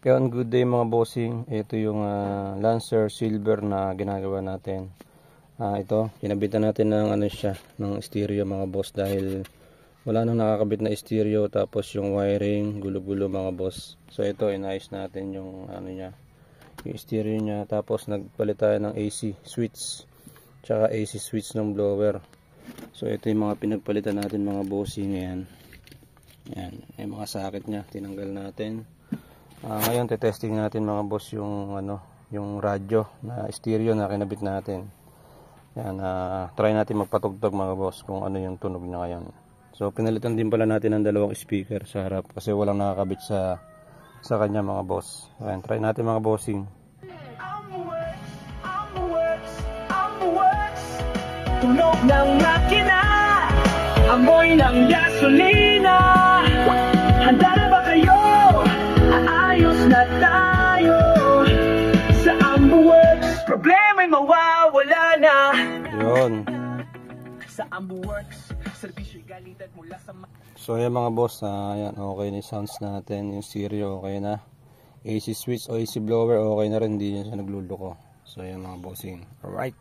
Kaya on good day mga bossing, ito yung Lancer Silver na ginagawa natin. Ito, kinabitan natin ng ano siya, ng stereo mga boss dahil wala nang nakakabit na stereo, tapos yung wiring gulo-gulo mga boss. So ito, inayos natin yung ano niya, yung stereo niya, tapos nagpalit tayo ng AC switch tsaka AC switch ng blower. So ito yung mga pinagpalitan natin mga bossing. Yan, yung mga sakit niya tinanggal natin. Ngayon testing natin mga boss yung ano, yung radyo na stereo na kinabit natin. Yan, try natin magpatugtog mga boss kung ano yung tunog niya ngayon. So pinalitan din pala natin ng dalawang speaker sa harap kasi walang nakakabit sa kanya mga boss. Ayan, try natin mga bossing. Tunog ng makina, amoy ng gasolina. Handa na ba kayo? Aayos na tayo sa AmbuWorks. Problema'y mawawala na. Yun. Sa AmbuWorks, servisyo'y galitan mula sa... So ayan mga boss, ayan, okay na yung sounds natin. Yung stereo okay na. AC switch o AC blower okay na rin, hindi siya nagluluko. So ayan mga bossing. Alright.